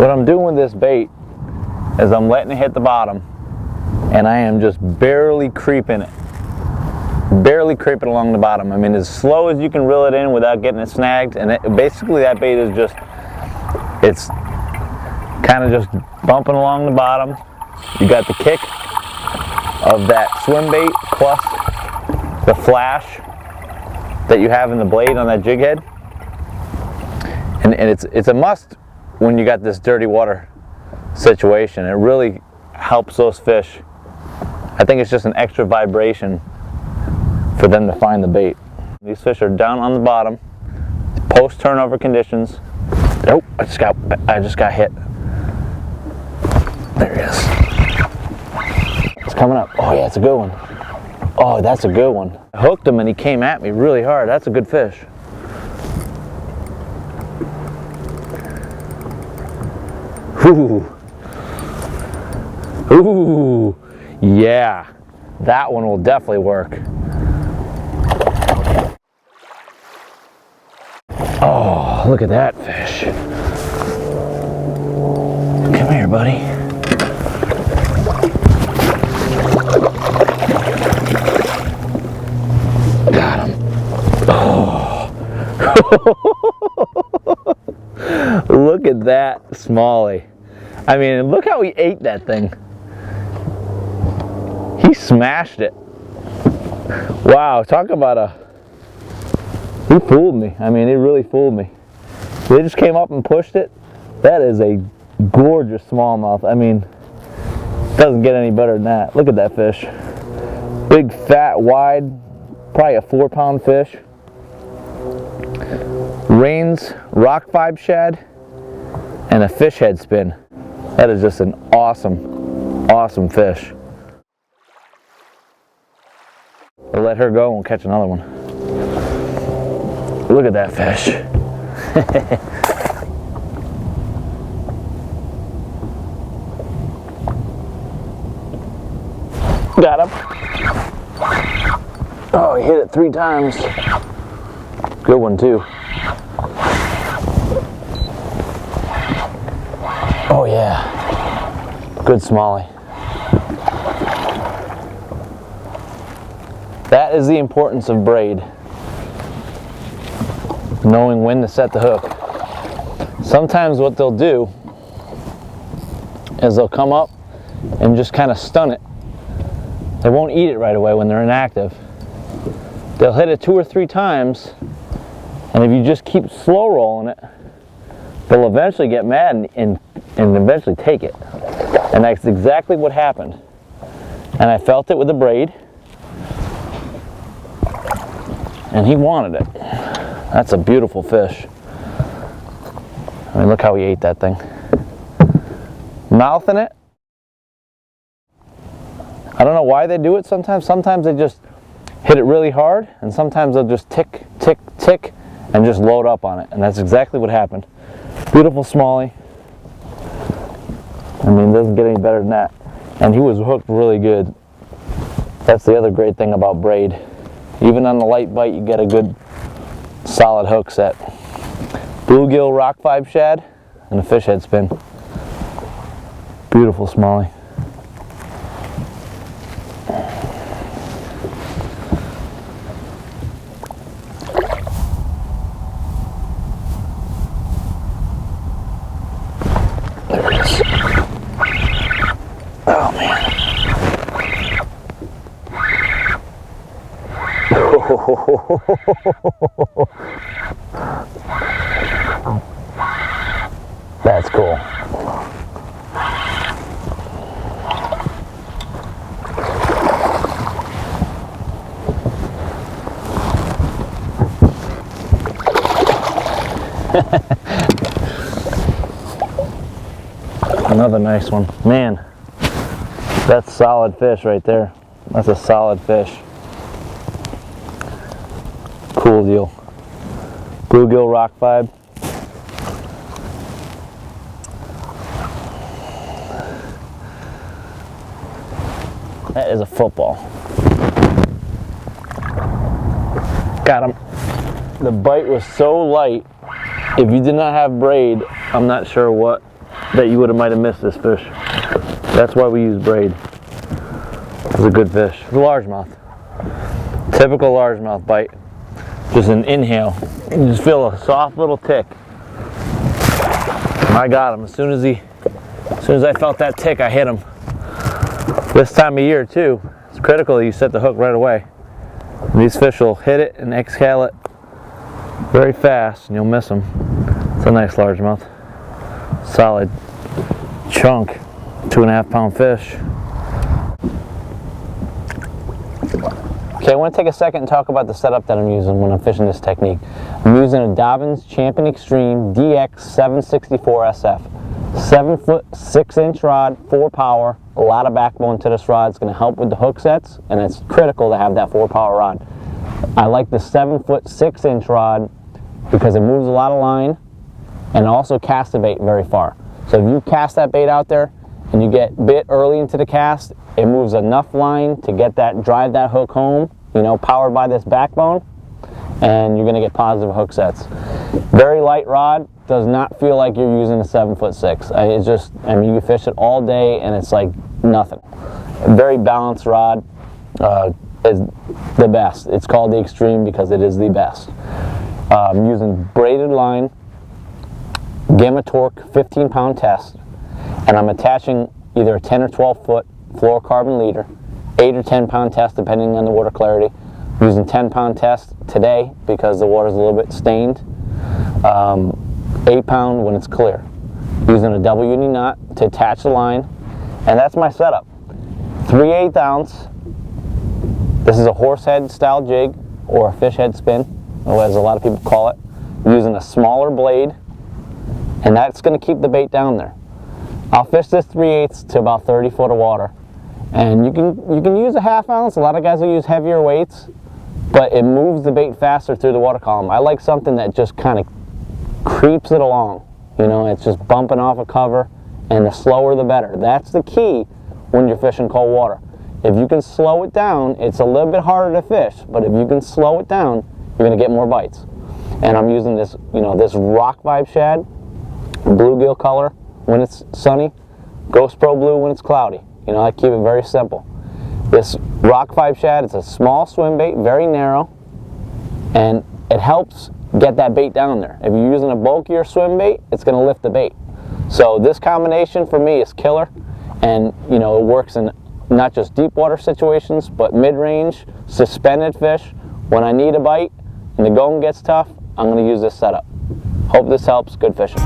What I'm doing with this bait is I'm letting it hit the bottom, and I am just barely creeping it. Barely creeping along the bottom. I mean, as slow as you can reel it in without getting it snagged, and basically that bait is just, it's kind of just bumping along the bottom. You got the kick of that swim bait plus the flash that you have in the blade on that jig head, and it's a must when you got this dirty water situation. It really helps those fish. I think it's just an extra vibration for them to find the bait. These fish are down on the bottom, post turnover conditions. Oh, I just got hit. There he is. It's coming up. Oh yeah, it's a good one. Oh, that's a good one. I hooked him and he came at me really hard. That's a good fish. Ooh. Ooh. Yeah. That one will definitely work. Oh, look at that fish. Come here, buddy. Got him. Oh. Look at that smallie. I mean, look how he ate that thing. He smashed it. Wow, talk about he fooled me. I mean, he really fooled me. They just came up and pushed it. That is a gorgeous smallmouth. I mean, doesn't get any better than that. Look at that fish. Big, fat, wide, probably a 4-pound fish. REINS rockvibe shad and a fish head spin. That is just an awesome, awesome fish. We'll let her go and we'll catch another one. Look at that fish. Got him. Oh, he hit it 3 times. Good one too. Oh yeah. Good smallie. That is the importance of braid. Knowing when to set the hook. Sometimes what they'll do is they'll come up and just kind of stun it. They won't eat it right away when they're inactive. They'll hit it 2 or 3 times, and if you just keep slow rolling it, they'll eventually get mad and eventually take it. And that's exactly what happened. And I felt it with the braid, and he wanted it. That's a beautiful fish. I mean, look how he ate that thing. Mouthing it. I don't know why they do it sometimes. Sometimes they just hit it really hard, and sometimes they'll just tick, tick, tick, and just load up on it. And that's exactly what happened. Beautiful smallie. I mean, it doesn't get any better than that. And he was hooked really good. That's the other great thing about braid. Even on the light bite, you get a good solid hook set. Bluegill rockvibe shad and a fish head spin. Beautiful smallie. There it is. Oh man. That's cool. Another nice one. Man, that's solid fish right there. That's a solid fish. Cool deal. Bluegill rockvibe. That is a football. Got him. The bite was so light. If you did not have braid, I'm not sure what that you might have missed this fish. That's why we use braid. It's a good fish. It's a largemouth. Typical largemouth bite. Just an inhale. You just feel a soft little tick. And I got him. As soon as I felt that tick, I hit him. This time of year too, it's critical that you set the hook right away. And these fish will hit it and exhale it very fast, and you'll miss them. It's a nice largemouth. Solid chunk, 2.5 pound fish. Okay, I want to take a second and talk about the setup that I'm using when I'm fishing this technique. I'm using a Dobbins Champion Extreme DX 764 SF. 7-foot 6-inch rod, 4 power, a lot of backbone to this rod. It's going to help with the hook sets, and it's critical to have that 4 power rod. I like the 7-foot 6-inch rod because it moves a lot of line and also casts the bait very far. So if you cast that bait out there and you get bit early into the cast, it moves enough line to get that, drive that hook home, you know, powered by this backbone, and you're going to get positive hook sets. Very light rod, does not feel like you're using a 7'6". It's just, I mean, you fish it all day and it's like nothing. A very balanced rod is the best. It's called the Extreme because it is the best. I'm using braided line, Gamma Torque 15-pound test, and I'm attaching either a 10 or 12 foot fluorocarbon leader, 8 or 10-pound test depending on the water clarity. I'm using 10-pound test today because the water's a little bit stained. 8-pound when it's clear. Using a double uni knot to attach the line, and that's my setup. 3/8 ounce. This is a horse head style jig or a fish head spin, as a lot of people call it. I'm using a smaller blade, and that's going to keep the bait down there. I'll fish this 3/8 to about 30 foot of water, and you can use a 1/2 ounce. A lot of guys will use heavier weights, but it moves the bait faster through the water column. I like something that just kind of creeps it along. You know, it's just bumping off a cover, and the slower the better. That's the key when you're fishing cold water. If you can slow it down, it's a little bit harder to fish, but if you can slow it down, you're going to get more bites. And I'm using this, you know, this rockvibe shad, bluegill color when it's sunny, Ghost Pro blue when it's cloudy. You know, I keep it very simple. This rockvibe shad, it's a small swim bait, very narrow, and it helps get that bait down there. If you're using a bulkier swim bait, it's going to lift the bait. So this combination for me is killer, and you know, it works in not just deep water situations, but mid-range, suspended fish. When I need a bite and the going gets tough, I'm going to use this setup. Hope this helps. Good fishing.